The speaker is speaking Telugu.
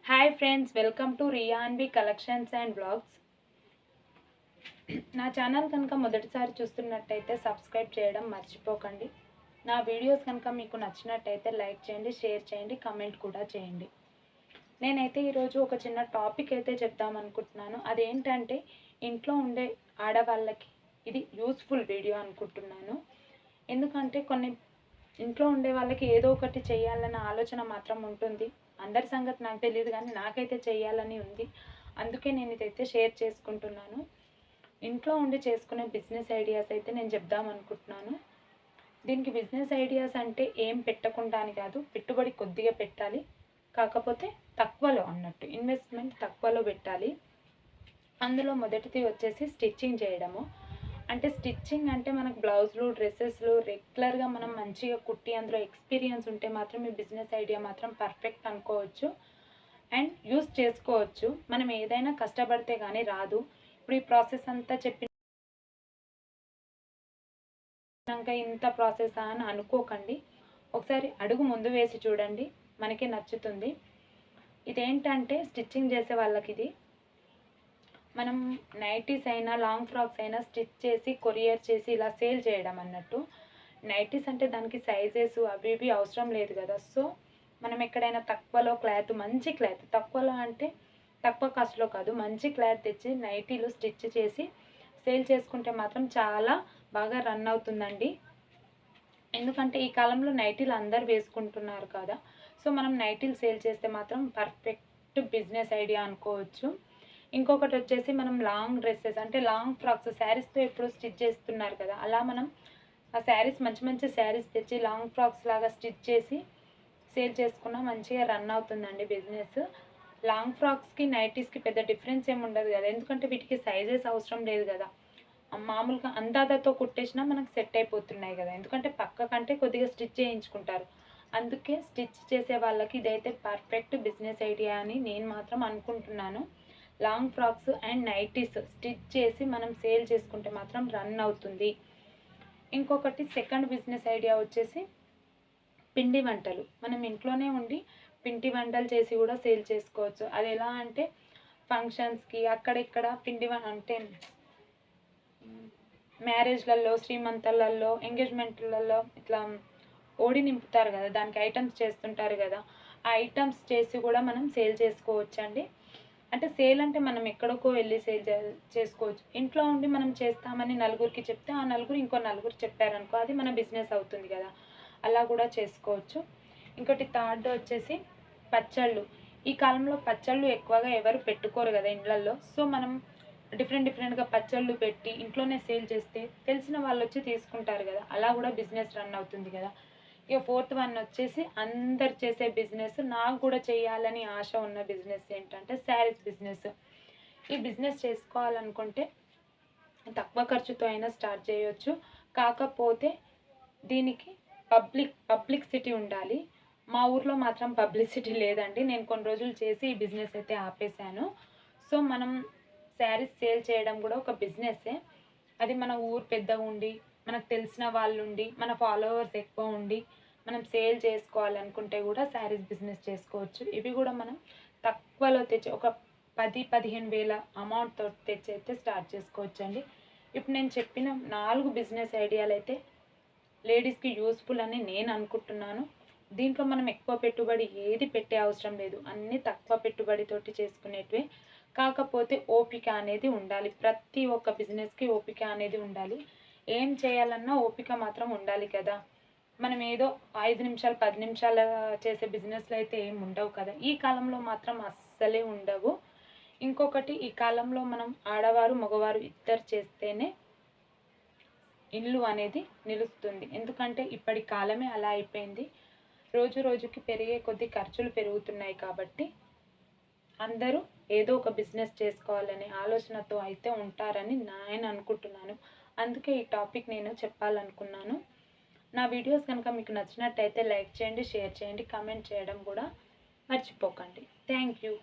హాయ్ ఫ్రెండ్స్, వెల్కమ్ టు రియాన్బి కలెక్షన్స్ అండ్ బ్లాగ్స్. నా ఛానల్ కనుక మొదటిసారి చూస్తున్నట్టయితే సబ్స్క్రైబ్ చేయడం మర్చిపోకండి. నా వీడియోస్ కనుక మీకు నచ్చినట్టయితే లైక్ చేయండి, షేర్ చేయండి, కమెంట్ కూడా చేయండి. నేనైతే ఈరోజు ఒక చిన్న టాపిక్ అయితే చెప్దామనుకుంటున్నాను. అదేంటంటే ఇంట్లో ఉండే ఆడవాళ్ళకి ఇది యూస్ఫుల్ వీడియో అనుకుంటున్నాను. ఎందుకంటే కొన్ని ఇంట్లో ఉండే వాళ్ళకి ఏదో ఒకటి చేయాలన్న ఆలోచన మాత్రం ఉంటుంది. అందరి సంగతి నాకు తెలియదు, కానీ నాకైతే చేయాలని ఉంది. అందుకే నేను ఇదైతే షేర్ చేసుకుంటున్నాను. ఇంట్లో ఉండి చేసుకునే బిజినెస్ ఐడియాస్ అయితే నేను చెప్దామనుకుంటున్నాను. దీనికి బిజినెస్ ఐడియాస్ అంటే ఏం పెట్టకుండా అని కాదు, పెట్టుబడి కొద్దిగా పెట్టాలి, కాకపోతే తక్కువలో అన్నట్టు ఇన్వెస్ట్మెంట్ తక్కువలో పెట్టాలి. అందులో మొదటిది వచ్చేసి స్టిచ్చింగ్ చేయడము. అంటే స్టిచ్చింగ్ అంటే మనకు బ్లౌజులు, డ్రెస్సెస్లు రెగ్యులర్గా మనం మంచిగా కుట్టి అందులో ఎక్స్పీరియన్స్ ఉంటే మాత్రం ఈ బిజినెస్ ఐడియా మాత్రం పర్ఫెక్ట్ అనుకోవచ్చు అండ్ యూస్ చేసుకోవచ్చు. మనం ఏదైనా కష్టపడితే కానీ రాదు. ఇప్పుడు ఈ ప్రాసెస్ అంతా చెప్పినాక ఇంత ప్రాసెస్ అని అనుకోకండి. ఒకసారి అడుగు ముందు వేసి చూడండి, మనకి నచ్చుతుంది. ఇదేంటంటే స్టిచ్చింగ్ చేసే వాళ్ళకి ఇది మనం నైటీస్ అయినా లాంగ్ ఫ్రాక్స్ అయినా స్టిచ్ చేసి కొరియర్ చేసి ఇలా సేల్ చేయడం అన్నట్టు. నైటీస్ అంటే దానికి సైజెస్ అవి ఇవి అవసరం లేదు కదా. సో మనం ఎక్కడైనా తక్కువలో క్లాత్, మంచి క్లాత్, తక్కువలో అంటే తక్కువ కాస్ట్లో కాదు, మంచి క్లాత్ తెచ్చి నైటీలు స్టిచ్ చేసి సేల్ చేసుకుంటే మాత్రం చాలా బాగా రన్ అవుతుందండి. ఎందుకంటే ఈ కాలంలో నైటీలు అందరు వేసుకుంటున్నారు కదా. సో మనం నైటీలు సేల్ చేస్తే మాత్రం పర్ఫెక్ట్ బిజినెస్ ఐడియా అనుకోవచ్చు. ఇంకొకటి వచ్చేసి మనం లాంగ్ డ్రెస్సెస్ అంటే లాంగ్ ఫ్రాక్స్ శారీస్తో ఎప్పుడు స్టిచ్ చేస్తున్నారు కదా, అలా మనం ఆ శారీస్ మంచి మంచి శారీస్ తెచ్చి లాంగ్ ఫ్రాక్స్ లాగా స్టిచ్ చేసి సేల్ చేసుకున్నా మంచిగా రన్ అవుతుందండి బిజినెస్. లాంగ్ ఫ్రాక్స్కి నైటీస్కి పెద్ద డిఫరెన్స్ ఏమి ఉండదు కదా, ఎందుకంటే వీటికి సైజెస్ అవసరం లేదు కదా. మామూలుగా అందాదతో కుట్టేసినా మనకు సెట్ అయిపోతున్నాయి కదా, ఎందుకంటే పక్క కంటే కొద్దిగా స్టిచ్ చేయించుకుంటారు. అందుకే స్టిచ్ చేసే వాళ్ళకి ఇదైతే పర్ఫెక్ట్ బిజినెస్ ఐడియా అని నేను మాత్రం అనుకుంటున్నాను. Long frocks and nighties stitch చేసి మనం సేల్ చేసుకుంటే మాత్రం రన్ అవుతుంది. ఇంకొకటి సెకండ్ బిజినెస్ ఐడియా వచ్చేసి పిండి వంటలు. మనం ఇంట్లోనే ఉండి పిండి వంటలు చేసి కూడా సేల్ చేసుకోవచ్చు. అది ఎలా అంటే ఫంక్షన్స్కి అక్కడిక్కడ అంటే మ్యారేజ్లలో, శ్రీమంతాలలో, ఎంగేజ్మెంట్లలో ఇట్లా ఓడి నింపుతారు కదా, దానికి ఐటమ్స్ చేస్తుంటారు కదా, ఆ ఐటమ్స్ చేసి కూడా మనం సేల్ చేసుకోవచ్చండి. అంటే సేల్ అంటే మనం ఎక్కడికో వెళ్ళి సేల్ చేసుకోవచ్చు. ఇంట్లో ఉండి మనం చేస్తామని నలుగురికి చెప్తే ఆ నలుగురు ఇంకో నలుగురు చెప్పారనుకో, అది మన బిజినెస్ అవుతుంది కదా, అలా కూడా చేసుకోవచ్చు. ఇంకోటి థర్డ్ వచ్చేసి పచ్చళ్ళు. ఈ కాలంలో పచ్చళ్ళు ఎక్కువగా ఎవరు పెట్టుకోరు కదా ఇండ్లల్లో. సో మనం డిఫరెంట్గా పచ్చళ్ళు పెట్టి ఇంట్లోనే సేల్ చేస్తే తెలిసిన వాళ్ళు వచ్చి తీసుకుంటారు కదా, అలా కూడా బిజినెస్ రన్ అవుతుంది కదా. ఇక ఫోర్త్ వన్ వచ్చేసి అందరు చేసే బిజినెస్, నాకు కూడా చేయాలని ఆశ ఉన్న బిజినెస్ ఏంటంటే శారీస్ బిజినెస్. ఈ బిజినెస్ చేసుకోవాలనుకుంటే తక్కువ ఖర్చుతో అయినా స్టార్ట్ చేయొచ్చు, కాకపోతే దీనికి పబ్లిసిటీ ఉండాలి. మా ఊర్లో మాత్రం పబ్లిసిటీ లేదండి. నేను కొన్ని రోజులు చేసి ఈ బిజినెస్ అయితే ఆపేశాను. సో మనం శారీస్ సేల్ చేయడం కూడా ఒక బిజినెస్సే. అది మన ఊరు పెద్దగా ఉండి, మనకు తెలిసిన వాళ్ళు ఉండి, మన ఫాలోవర్స్ ఎక్కువ ఉండి మనం సేల్ చేసుకోవాలనుకుంటే కూడా శారీస్ బిజినెస్ చేసుకోవచ్చు. ఇవి కూడా మనం తక్కువలో తెచ్చి ఒక 10-15 వేల అమౌంట్తో తెచ్చి అయితే స్టార్ట్ చేసుకోవచ్చండి. ఇప్పుడు నేను చెప్పిన 4 బిజినెస్ ఐడియాలు అయితే లేడీస్కి యూస్ఫుల్ అని నేను అనుకుంటున్నాను. దీంట్లో మనం ఎక్కువ పెట్టుబడి ఏది పెట్టే అవసరం లేదు, అన్నీ తక్కువ పెట్టుబడితోటి చేసుకునేటివే. కాకపోతే ఓపిక అనేది ఉండాలి. ప్రతి ఒక్క బిజినెస్కి ఓపిక అనేది ఉండాలి. ఏం చేయాలన్నా ఓపిక మాత్రం ఉండాలి కదా. మనం ఏదో 5 నిమిషాలు 10 నిమిషాలు చేసే బిజినెస్లు అయితే ఏమి ఉండవు కదా, ఈ కాలంలో మాత్రం అస్సలే ఉండవు. ఇంకొకటి, ఈ కాలంలో మనం ఆడవారు మగవారు ఇద్దరు చేస్తేనే ఇల్లు అనేది నిలుస్తుంది. ఎందుకంటే ఇప్పటి కాలమే అలా అయిపోయింది. రోజు రోజుకి పెరిగే కొద్ది ఖర్చులు పెరుగుతున్నాయి కాబట్టి అందరూ ఏదో ఒక బిజినెస్ చేసుకోవాలనే ఆలోచనతో అయితే ఉంటారని నేను అనుకుంటున్నాను. అందుకే ఈ టాపిక్ నేను చెప్పాలనుకున్నాను. నా వీడియోస్ కనుక మీకు నచ్చినట్టయితే లైక్ చేయండి, షేర్ చేయండి, కామెంట్ చేయడం కూడా మర్చిపోకండి. Thank you.